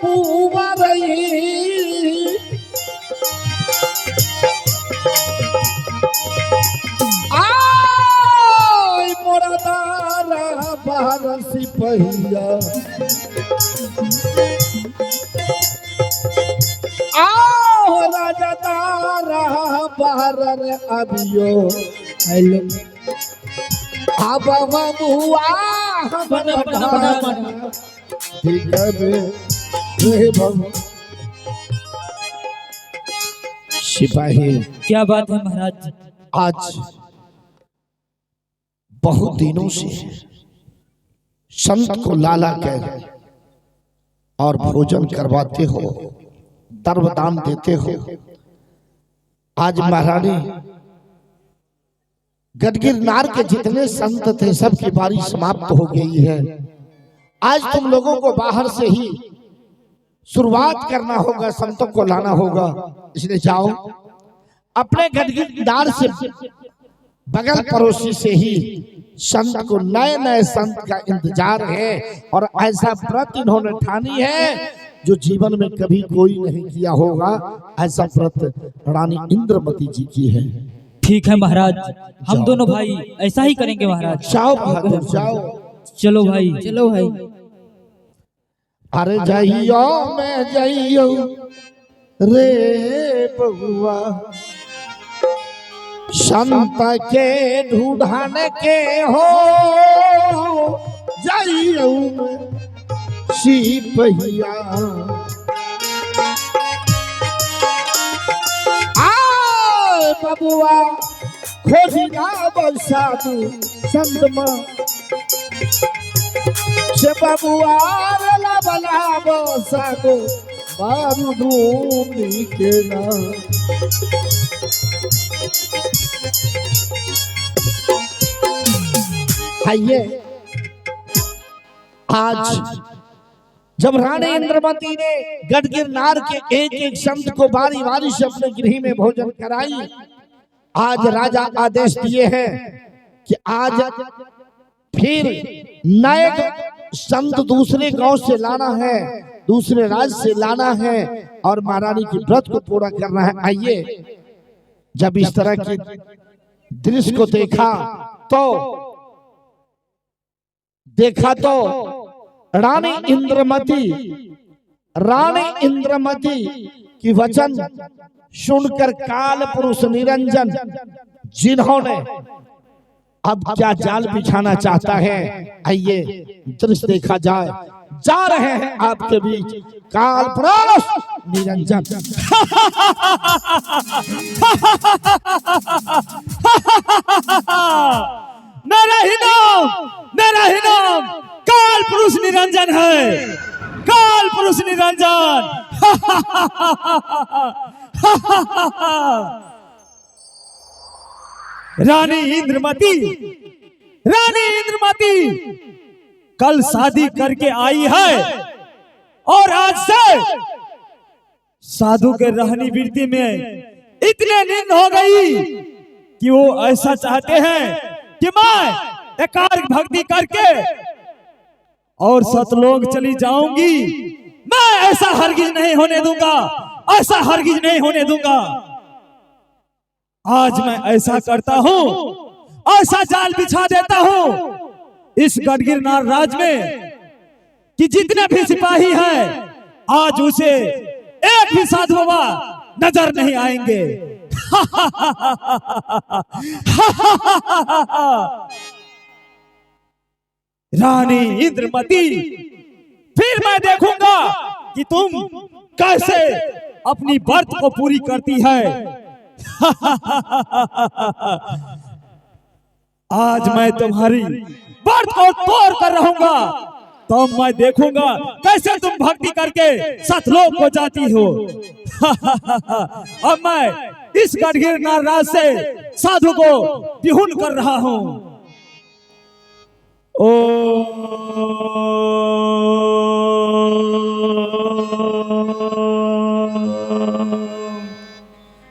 बबुआ रही आय मोरा दारा बार सिपहिया आओ राजा दारा बार अभियो हेलो अब बबुआ सिपाही क्या बात है महाराज। आज बहुत दिनों से संत को लाला कर और भोजन करवाते हो, दर्वदान देते हो। आज महारानी गढ़गिरनार के जितने संत थे सबकी बारी समाप्त हो गई है। आज तुम लोगों को बाहर से ही शुरुआत करना होगा, संतों को लाना होगा। इसलिए जाओ अपने गढ़गिरनार से बगल पड़ोसी से ही संत को, नए नए संत का इंतजार है और ऐसा व्रत इन्होंने ठानी है जो जीवन में कभी कोई नहीं किया होगा। ऐसा व्रत रानी इंद्रमती जी की है। ठीक है महाराज, हम दोनों भाई ऐसा ही करेंगे महाराज। जाओ बहादुर जाओ। चलो भाई चलो भाई। अरे जाइयो मैं जाइयो रे बबुआ संत के ढूंढन के हो जाइयो मैं सिपहिया आ बबुआ खोजी ना बसादू संत मां से बबुआ ला बला बसादू बारू ढूंढी के ना। आइए आज जब रानी इंद्रमती ने गढ़गिरनार के एक एक संत को बारी बारी से अपने गृह में भोजन कराई, आज राजा आदेश दिए हैं कि आज फिर नए संत दूसरे गांव से लाना है, दूसरे राज्य से लाना है और महारानी की व्रत को पूरा करना है। आइए जब इस तरह के दृश्य को देखा तो रानी इंद्रमती की वचन सुनकर काल पुरुष निरंजन जिन्होंने अब क्या जाल बिछाना चाहता है, आइए दृश्य देखा जाए। जा रहे हैं आपके बीच काल पुरुष निरंजन। मेरा ही नाम काल पुरुष निरंजन है। काल पुरुष निरंजन। रानी इंद्रमती कल शादी करके आई है और आज से साधु के रहनी वृत्ति में इतने नींद हो गई कि वो ऐसा चाहते हैं कि मैं एकाग्र भक्ति करके और सतलोक चली जाऊंगी। मैं ऐसा हरगिज नहीं होने दूंगा, ऐसा हरगिज नहीं होने दूंगा। आज मैं ऐसा करता हूं, ऐसा जाल बिछा देता हूं इस गढ़गिरनार राज में कि जितने भी सिपाही हैं आज उसे एक भी साधु बाबा नजर नहीं आएंगे। रानी इंद्रमती, फिर मैं देखूंगा कि तुम कैसे अपनी व्रत को पूरी करती है। आज मैं तुम्हारी व्रत को तोड़ कर रहूंगा, तो मैं देखूंगा कैसे तुम भक्ति करके सतलोक को जाती हो। अब मैं इस गढ़गिरनार राज से साधु को विहुन कर रहा हूं। ओ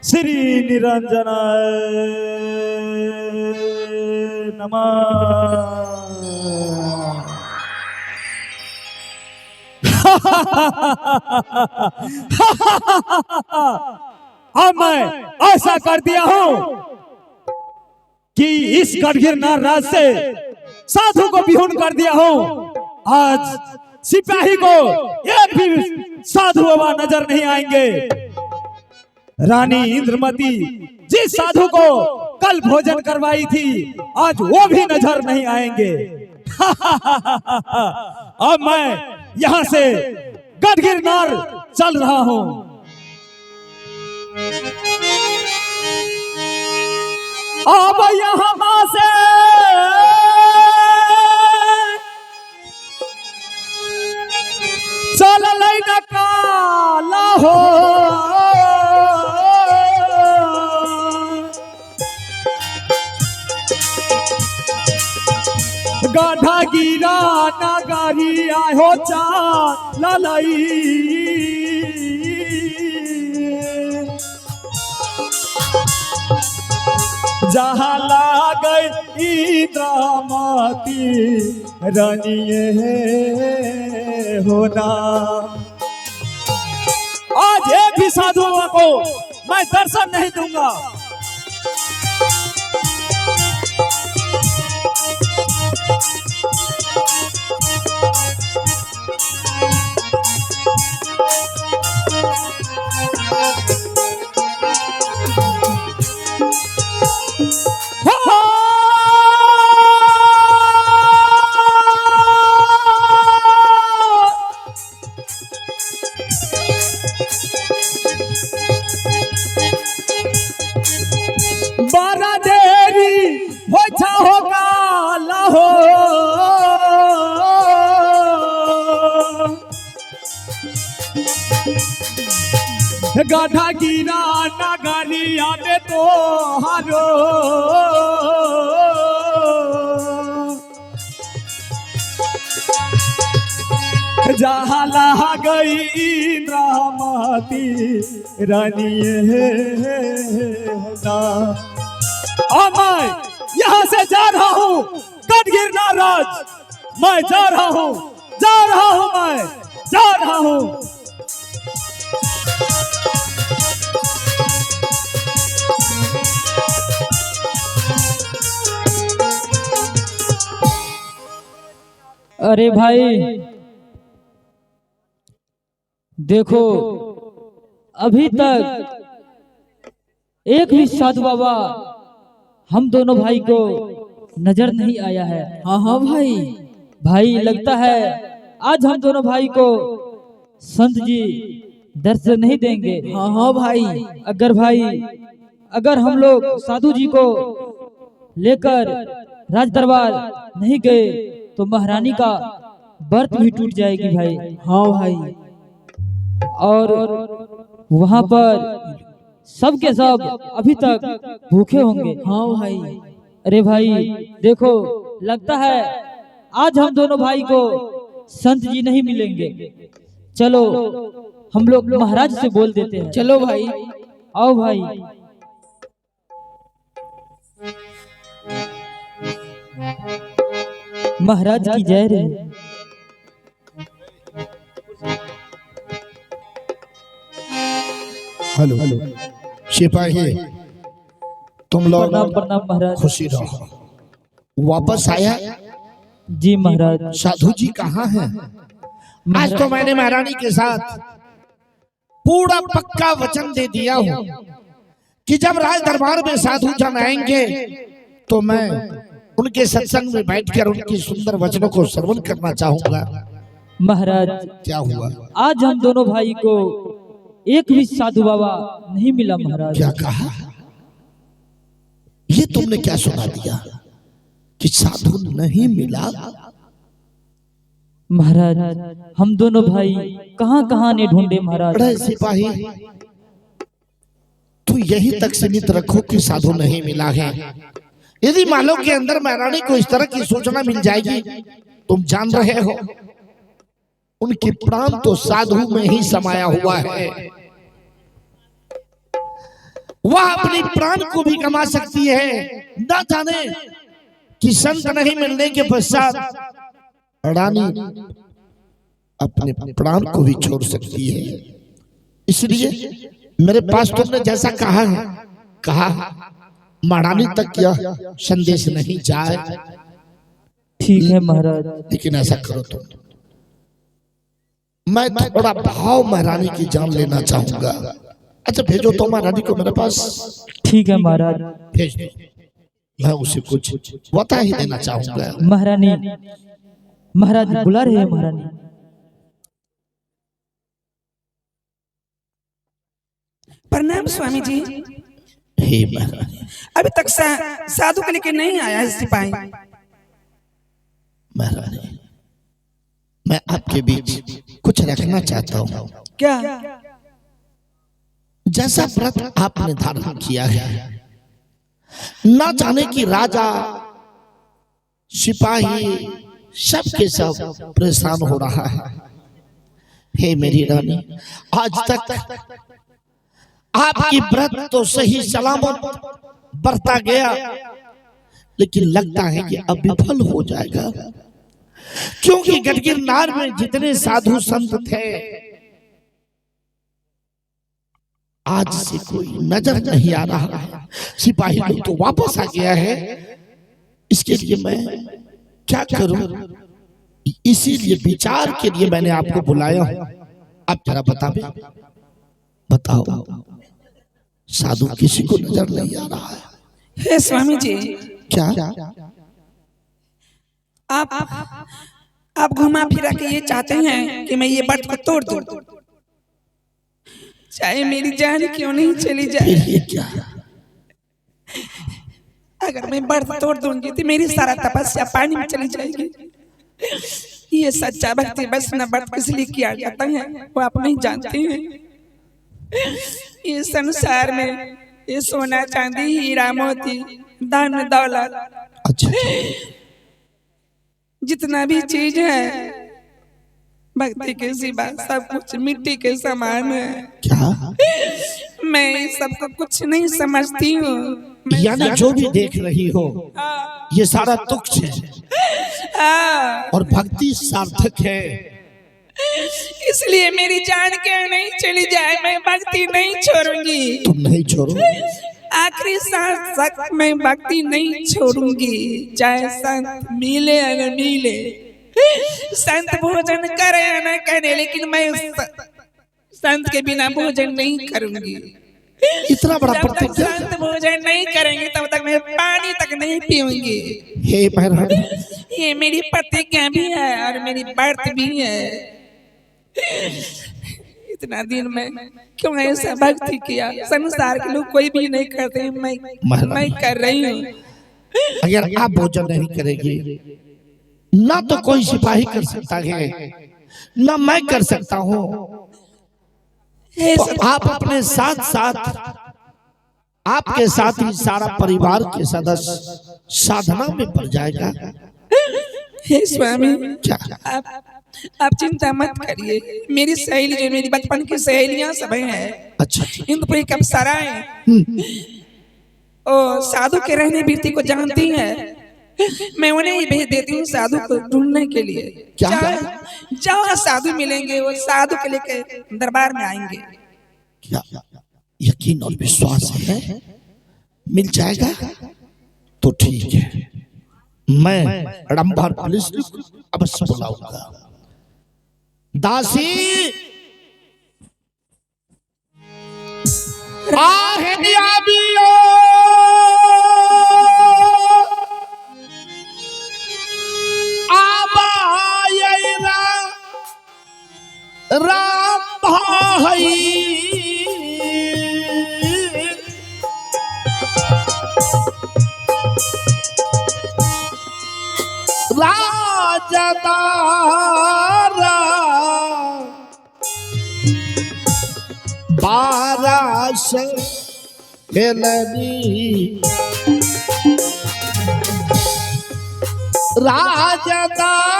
श्री निरंजनाय नमः। अब मैं ऐसा कर दिया हूं कि इस गढ़गिरनार राज से साधु को विहून कर दिया हूं। आज सिपाही को एक भी साधु बाबा नजर नहीं आएंगे। रानी इंद्रमती जिस साधु को कल भोजन करवाई थी, आज वो भी नजर नहीं आएंगे। अब मैं यहां से गढ़गिरनार चल रहा हूं। अब यहाँ से चल न काला हो, गाढ़ा गिरा नगरी आयो चाल लई। जहाँ लागई इंद्रामती रानिये होना। आज एक भी साधु को मैं दर्शन नहीं दूंगा। बारा देरी हो होगा लहो, गाढ़ा गिरा नगरिया में तो हारो। जहाँ ला गई इंद्रामती रानिये ना। और मैं यहाँ से जा रहा हूँ गढ़गिरनार राज। मैं जा रहा हूँ, जा रहा हूँ, मैं जा रहा हूँ। अरे भाई देखो, अभी तक एक भी साधु बाबा हम दोनों भाई को नजर नहीं आया है। हाँ हाँ भाई, भाई लगता है आज हम दोनों भाई को संत जी दर्शन नहीं देंगे। हाँ हाँ भाई, अगर हम लोग साधु जी को लेकर राज दरबार नहीं गए तो महारानी का व्रत भी टूट जाएगी भाई। हाँ भाई, और वहाँ पर सब के सब अभी तक भूखे होंगे। हाँ भाई। अरे भाई देखो, लगता है आज हम दोनों भाई को संत जी नहीं मिलेंगे। चलो हम लोग महाराज से बोल देते हैं। चलो भाई, आओ भाई। महाराज की जय रहे। हेलो सिपाही, तुम लोग प्रणाम प्रणाम महाराज। खुशी रहो। वापस आया? जी महाराज। साधु जी कहाँ हैं? आज तो मैंने महारानी के साथ पूरा पक्का वचन दे दिया हूँ कि जब राज दरबार में साधु जन आएंगे तो मैं उनके सत्संग में बैठकर उनकी सुंदर वचनों को श्रवण करना चाहूंगा। महाराज क्या हुआ? आज हम दोनों भाई को एक भी साधु बाबा नहीं मिला महाराज। क्या कहा? ये तुमने क्या सुना दिया कि साधु नहीं मिला? महाराज हम दोनों भाई कहां कहां ने ढूंढे महाराज। अरे सिपाही, तू यही तक सीमित रखो कि साधु नहीं मिला है। यदि मालो के अंदर महारानी को इस तरह की सूचना मिल जाएगी, तुम जान रहे हो उनकी प्राण तो साधु में ही समाया हुआ है। वह अपनी प्राण को भी कमा सकती है। न जाने कि संत नहीं मिलने के पश्चात रानी अपने प्राण को भी छोड़ सकती है। इसलिए मेरे पास तुमने जैसा कहा है, कहा महारानी तक यह संदेश नहीं जाए। ठीक है महाराज। लेकिन ऐसा करो तुम, मैं थोड़ा भाव महारानी की जान लेना चाहूंगा। अच्छा भेजो तो महारानी को मेरे पास। ठीक है महाराज। भेज दो, मैं उसे कुछ बता ही देना चाहूंगा। महारानी, महाराज बुला रहे हैं महारानी। प्रणाम स्वामी जी। हे महारानी, अभी तक साधु को लेकर नहीं आया है सिपाही। महारानी, मैं आपके बीच कुछ रखना चाहता हूँ। क्या? जैसा व्रत आपने धारण किया है, ना जाने कि राजा सिपाही सब के सब परेशान हो रहा है। हे मेरी रानी, आज तक आपकी व्रत तो सही सलामत बरता गया, लेकिन लगता है कि अब विफल हो जाएगा, क्योंकि गढ़गिरनार में जितने साधु संत थे आज से कोई नजर नहीं आ रहा है। सिपाही लोग तो वापस आ गया है। इसके लिए मैं क्या करूं? इसीलिए विचार के लिए मैंने आपको बुलाया हूं। आप जरा बताओ, साधु किसी को नजर नहीं आ रहा है। हे स्वामी जी, क्या आप घुमा फिरा के ये चाहते हैं कि मैं ये व्रत को तोड़ दूं, चाहे मेरी जान क्यों नहीं चली जाए। ये क्या? अगर मैं व्रत तोड़ दूंगी तो मेरी सारा तपस्या पानी में चली जाएगी। ये सच्चा भक्ति बस न व्रत किस लिए किया जाता है वो आप नहीं जानते हैं। ये संसार में ये सोना चांदी हीरा मोती धन दौलत, अच्छा, जितना भी चीज है भक्ति के सिवा सब कुछ मिट्टी के समान है। क्या? मैं सबको कुछ नहीं समझती हूँ। यानी जो भी देख रही हो ये सारा तुच्छ है और भक्ति सार्थक है। इसलिए मेरी जान क्यों नहीं चली जाए, मैं भक्ति नहीं छोड़ूंगी। तुम नहीं छोड़ो? आखिरी सांस तक मैं भक्ति नहीं छोड़ूंगी, चाहे संत मिले या न मिले, संत भोजन करे या न करे, लेकिन मैं संत के बिना भोजन नहीं करूंगी। इतना बड़ा जब तक प्रतिज्ञा? संत भोजन नहीं करेंगे तब तक मैं पानी तक नहीं पीऊंगी। हे महारानी, ये मेरी प्रतिज्ञा भी है और मेरी व्रत भी है। इतना दिन में क्यों ऐसा भक्ति किया, संसार के लोग कोई भी नहीं करते, मैं कर रही हूँ। अगर आप भोजन नहीं करेंगे ना तो कोई सिपाही कर सकता है, ना मैं कर सकता हूँ, तो आप अपने साथ साथ आपके साथ ही सारा परिवार के सदस्य साधना में पड़ जाएगा। हे स्वामी, क्या? आप चिंता मत करिए। मेरी सहेली जो मेरी बचपन की सहेलियां सब हैं, अच्छा, इंद्रपुरी की अप्सराएं, और साधु के रहने वृत्ति को जानती है। मैं उन्हें ही भेज देती हूँ साधु को ढूंढने के लिए। क्या? जहाँ साधु मिलेंगे वो साधु के लेके दरबार में आएंगे। क्या यकीन और विश्वास है मिल जाएगा? तो ठीक है, मैं रंभार पुलिस अवश्य बुलाऊंगा। दासी राम भाई राजदारा बारस हेलनी राजदारा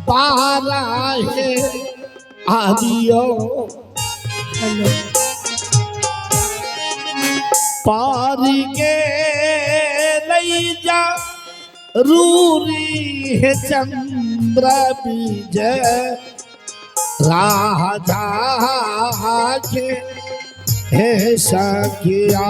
पारा है आदियो पारी के लई जा रूरी है चंद चंद्र विजय राजा के हे सखिया।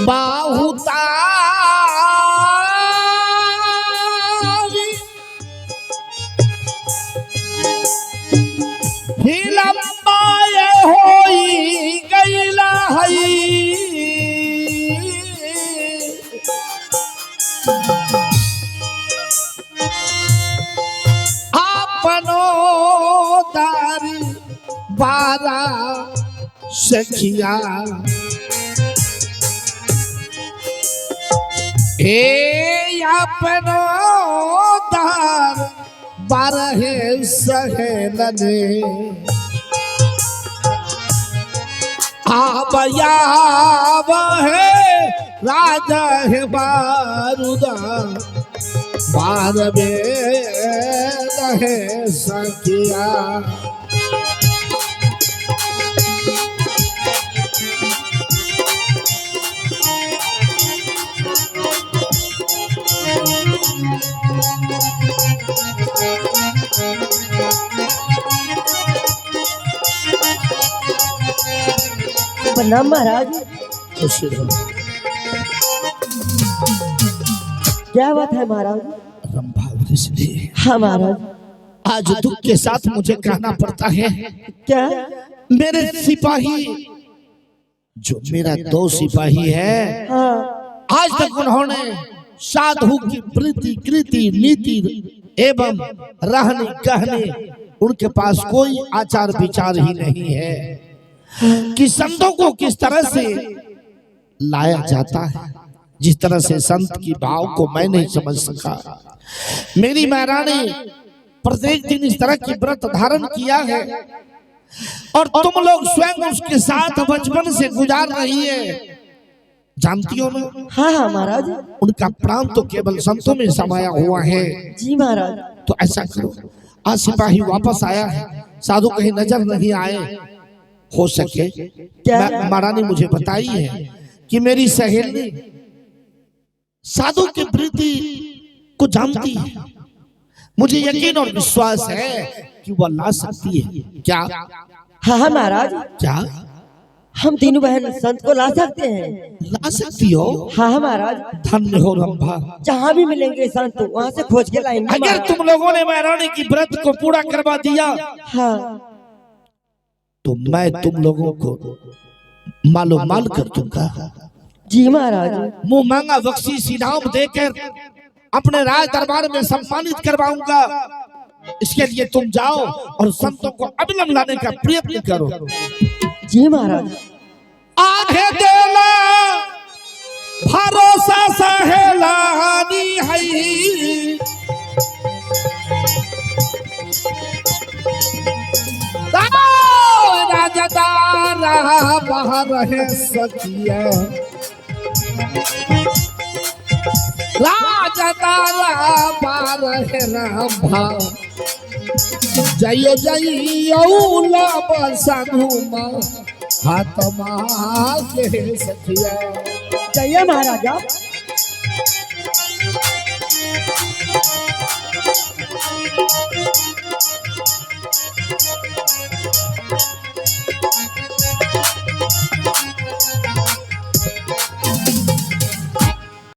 बाहुतारी हिलम्बाए होई गईला हई आपनो दारी बारा सखिया। हे अपनो दार बारह सहेलने आबयाब है राजा है बारूदा बारबे रहे सखिया। प्रणाम महाराज। क्या बात है महाराज? हाँ महाराज। आज दुख के साथ मुझे कहना पड़ता है। क्या? मेरे सिपाही जो मेरा 2 सिपाही है, हाँ। आज तक उन्होंने साधु की प्रीति कृति नीति एवं रहने कहने उनके पास कोई आचार विचार ही नहीं है कि संतों को किस तरह से लाया जाता है। जिस तरह से संत की भाव को मैं नहीं समझ सका। मेरी महारानी प्रत्येक दिन इस तरह की व्रत धारण किया है और तुम लोग स्वयं उसके साथ बचपन से गुजार रही है। जानती हो ना? हाँ हाँ महाराज। उनका प्राण तो केवल संतों में समाया हुआ है। जी महाराज। तो ऐसा करो, आज सिपाही वापस आया है, साधु कहीं नजर नहीं आए। हो सके क्या? महारानी मुझे बताई है कि मेरी सहेली साधु की प्रीति को जानती है। मुझे यकीन और विश्वास है कि वह ला सकती है। क्या? हाँ हाँ महाराज। क्या हम तीनों बहन संत को ला सकते हैं? ला सकती हो? हाँ हाँ महाराज। धन्य हो रंभा। जहाँ भी मिलेंगे संत वहाँ से खोज के लाएंगे। अगर तुम लोगों ने महारानी की व्रत को पूरा करवा दिया, हाँ, तो मैं तुम लोगों को मालो माल कर दूंगा। जी महाराज। मुंह मांगा बख्शीश इनाम देकर अपने राज दरबार में सम्मानित करवाऊंगा। इसके लिए तुम जाओ और संतों को अभिनव लाने का प्रयत्न करो। जी महाराज। आगे देला भरोसा सहेलानी है, राजदारा बाहर है सखिया, राजदारा बाहर है रंभा। जय जय औला साधु माँ हाथमा के सखिया। जय महाराजा।